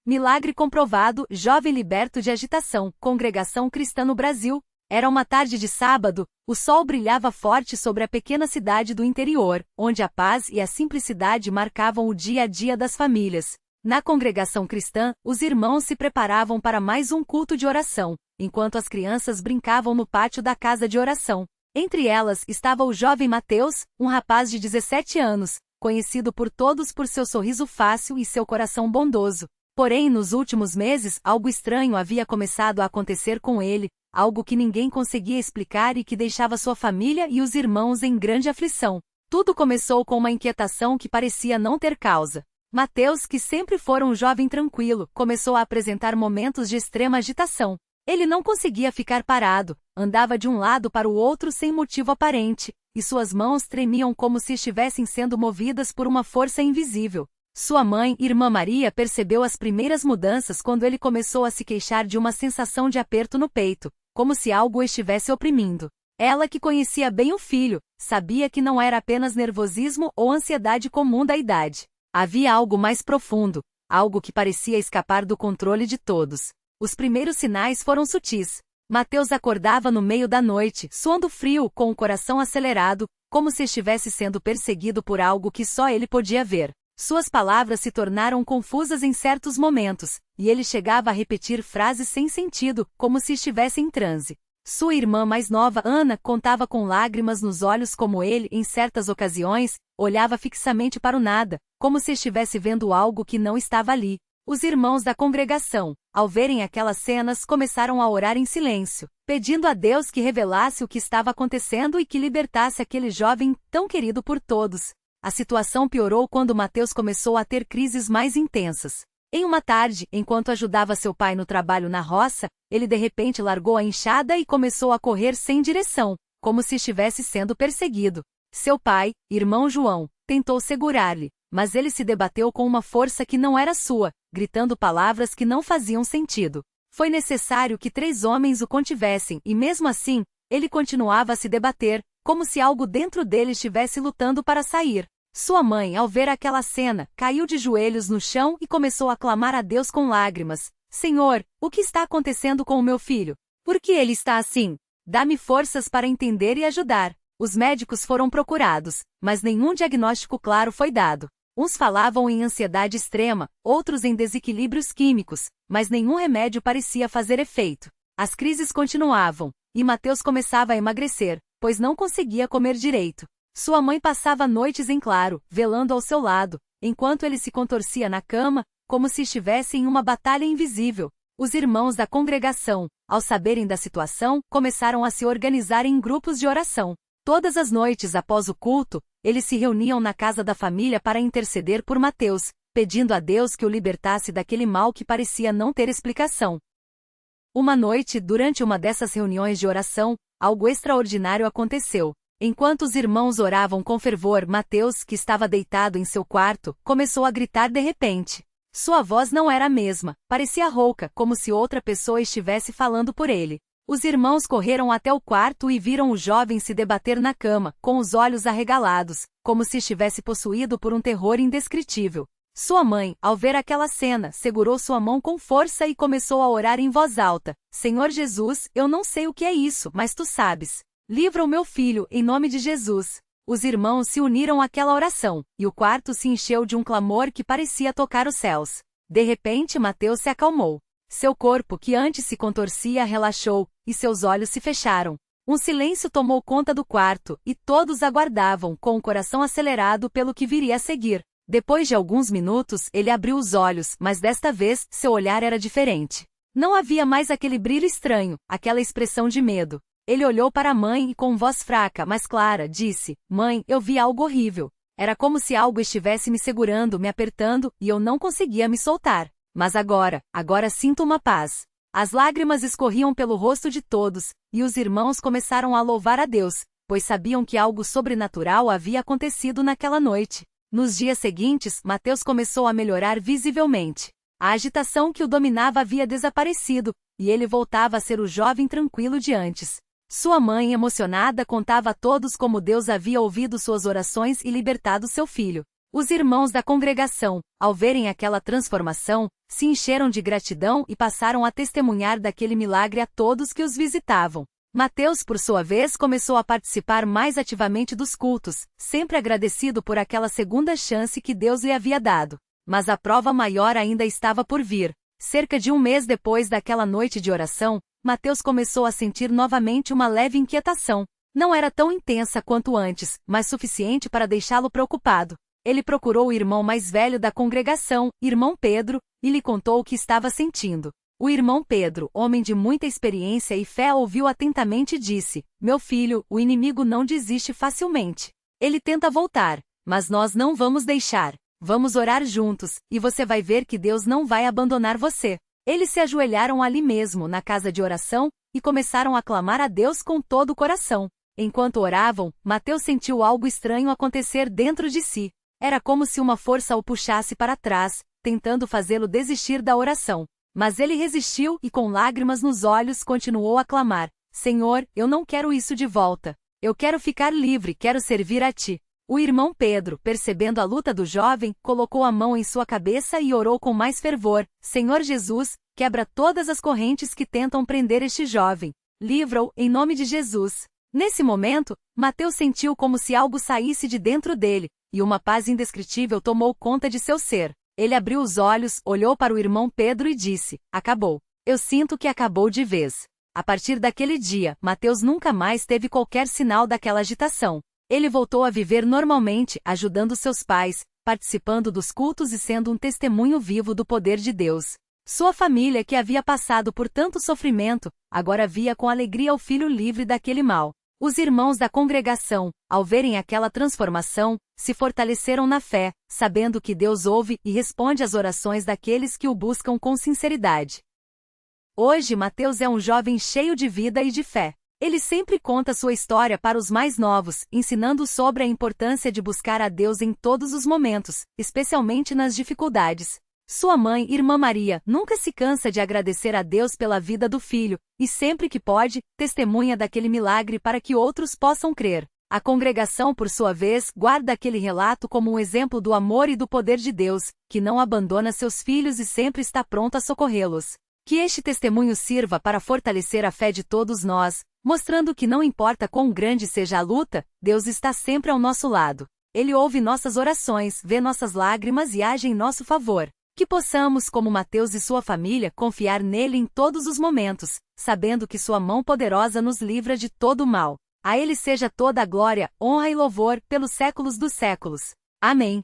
Milagre comprovado, jovem liberto de agitação, congregação cristã no Brasil. Era uma tarde de sábado, o sol brilhava forte sobre a pequena cidade do interior, onde a paz e a simplicidade marcavam o dia a dia das famílias. Na congregação cristã, os irmãos se preparavam para mais um culto de oração, enquanto as crianças brincavam no pátio da casa de oração. Entre elas estava o jovem Mateus, um rapaz de 17 anos, conhecido por todos por seu sorriso fácil e seu coração bondoso. Porém, nos últimos meses, algo estranho havia começado a acontecer com ele, algo que ninguém conseguia explicar e que deixava sua família e os irmãos em grande aflição. Tudo começou com uma inquietação que parecia não ter causa. Mateus, que sempre fora um jovem tranquilo, começou a apresentar momentos de extrema agitação. Ele não conseguia ficar parado, andava de um lado para o outro sem motivo aparente, e suas mãos tremiam como se estivessem sendo movidas por uma força invisível. Sua mãe, Irmã Maria, percebeu as primeiras mudanças quando ele começou a se queixar de uma sensação de aperto no peito, como se algo o estivesse oprimindo. Ela, que conhecia bem o filho, sabia que não era apenas nervosismo ou ansiedade comum da idade. Havia algo mais profundo, algo que parecia escapar do controle de todos. Os primeiros sinais foram sutis. Mateus acordava no meio da noite, suando frio, com o coração acelerado, como se estivesse sendo perseguido por algo que só ele podia ver. Suas palavras se tornaram confusas em certos momentos, e ele chegava a repetir frases sem sentido, como se estivesse em transe. Sua irmã mais nova, Ana, contava com lágrimas nos olhos como ele, em certas ocasiões, olhava fixamente para o nada, como se estivesse vendo algo que não estava ali. Os irmãos da congregação, ao verem aquelas cenas, começaram a orar em silêncio, pedindo a Deus que revelasse o que estava acontecendo e que libertasse aquele jovem tão querido por todos. A situação piorou quando Mateus começou a ter crises mais intensas. Em uma tarde, enquanto ajudava seu pai no trabalho na roça, ele de repente largou a enxada e começou a correr sem direção, como se estivesse sendo perseguido. Seu pai, irmão João, tentou segurar-lhe, mas ele se debateu com uma força que não era sua, gritando palavras que não faziam sentido. Foi necessário que 3 homens o contivessem e mesmo assim, ele continuava a se debater, como se algo dentro dele estivesse lutando para sair. Sua mãe, ao ver aquela cena, caiu de joelhos no chão e começou a clamar a Deus com lágrimas. Senhor, o que está acontecendo com o meu filho? Por que ele está assim? Dá-me forças para entender e ajudar. Os médicos foram procurados, mas nenhum diagnóstico claro foi dado. Uns falavam em ansiedade extrema, outros em desequilíbrios químicos, mas nenhum remédio parecia fazer efeito. As crises continuavam, e Mateus começava a emagrecer, pois não conseguia comer direito. Sua mãe passava noites em claro, velando ao seu lado, enquanto ele se contorcia na cama, como se estivesse em uma batalha invisível. Os irmãos da congregação, ao saberem da situação, começaram a se organizar em grupos de oração. Todas as noites após o culto, eles se reuniam na casa da família para interceder por Mateus, pedindo a Deus que o libertasse daquele mal que parecia não ter explicação. Uma noite, durante uma dessas reuniões de oração, algo extraordinário aconteceu. Enquanto os irmãos oravam com fervor, Mateus, que estava deitado em seu quarto, começou a gritar de repente. Sua voz não era a mesma, parecia rouca, como se outra pessoa estivesse falando por ele. Os irmãos correram até o quarto e viram o jovem se debater na cama, com os olhos arregalados, como se estivesse possuído por um terror indescritível. Sua mãe, ao ver aquela cena, segurou sua mão com força e começou a orar em voz alta. Senhor Jesus, eu não sei o que é isso, mas tu sabes. Livra o meu filho, em nome de Jesus. Os irmãos se uniram àquela oração, e o quarto se encheu de um clamor que parecia tocar os céus. De repente, Mateus se acalmou. Seu corpo, que antes se contorcia, relaxou, e seus olhos se fecharam. Um silêncio tomou conta do quarto, e todos aguardavam, com o coração acelerado pelo que viria a seguir. Depois de alguns minutos, ele abriu os olhos, mas desta vez, seu olhar era diferente. Não havia mais aquele brilho estranho, aquela expressão de medo. Ele olhou para a mãe e com voz fraca, mas clara, disse: Mãe, eu vi algo horrível. Era como se algo estivesse me segurando, me apertando, e eu não conseguia me soltar. Mas agora sinto uma paz. As lágrimas escorriam pelo rosto de todos, e os irmãos começaram a louvar a Deus, pois sabiam que algo sobrenatural havia acontecido naquela noite. Nos dias seguintes, Mateus começou a melhorar visivelmente. A agitação que o dominava havia desaparecido, e ele voltava a ser o jovem tranquilo de antes. Sua mãe, emocionada, contava a todos como Deus havia ouvido suas orações e libertado seu filho. Os irmãos da congregação, ao verem aquela transformação, se encheram de gratidão e passaram a testemunhar daquele milagre a todos que os visitavam. Mateus, por sua vez, começou a participar mais ativamente dos cultos, sempre agradecido por aquela segunda chance que Deus lhe havia dado. Mas a prova maior ainda estava por vir. Cerca de um mês depois daquela noite de oração, Mateus começou a sentir novamente uma leve inquietação. Não era tão intensa quanto antes, mas suficiente para deixá-lo preocupado. Ele procurou o irmão mais velho da congregação, irmão Pedro, e lhe contou o que estava sentindo. O irmão Pedro, homem de muita experiência e fé, ouviu atentamente e disse: Meu filho, o inimigo não desiste facilmente. Ele tenta voltar, mas nós não vamos deixar. Vamos orar juntos, e você vai ver que Deus não vai abandonar você. Eles se ajoelharam ali mesmo, na casa de oração, e começaram a clamar a Deus com todo o coração. Enquanto oravam, Mateus sentiu algo estranho acontecer dentro de si. Era como se uma força o puxasse para trás, tentando fazê-lo desistir da oração. Mas ele resistiu e, com lágrimas nos olhos, continuou a clamar: Senhor, eu não quero isso de volta. Eu quero ficar livre, quero servir a Ti. O irmão Pedro, percebendo a luta do jovem, colocou a mão em sua cabeça e orou com mais fervor: Senhor Jesus, quebra todas as correntes que tentam prender este jovem. Livra-o, em nome de Jesus. Nesse momento, Mateus sentiu como se algo saísse de dentro dele, e uma paz indescritível tomou conta de seu ser. Ele abriu os olhos, olhou para o irmão Pedro e disse: Acabou. Eu sinto que acabou de vez. A partir daquele dia, Mateus nunca mais teve qualquer sinal daquela agitação. Ele voltou a viver normalmente, ajudando seus pais, participando dos cultos e sendo um testemunho vivo do poder de Deus. Sua família, que havia passado por tanto sofrimento, agora via com alegria o filho livre daquele mal. Os irmãos da congregação, ao verem aquela transformação, se fortaleceram na fé, sabendo que Deus ouve e responde às orações daqueles que o buscam com sinceridade. Hoje Mateus é um jovem cheio de vida e de fé. Ele sempre conta sua história para os mais novos, ensinando sobre a importância de buscar a Deus em todos os momentos, especialmente nas dificuldades. Sua mãe, Irmã Maria, nunca se cansa de agradecer a Deus pela vida do filho, e sempre que pode, testemunha daquele milagre para que outros possam crer. A congregação, por sua vez, guarda aquele relato como um exemplo do amor e do poder de Deus, que não abandona seus filhos e sempre está pronto a socorrê-los. Que este testemunho sirva para fortalecer a fé de todos nós, mostrando que não importa quão grande seja a luta, Deus está sempre ao nosso lado. Ele ouve nossas orações, vê nossas lágrimas e age em nosso favor. Que possamos, como Mateus e sua família, confiar nele em todos os momentos, sabendo que sua mão poderosa nos livra de todo o mal. A ele seja toda a glória, honra e louvor, pelos séculos dos séculos. Amém.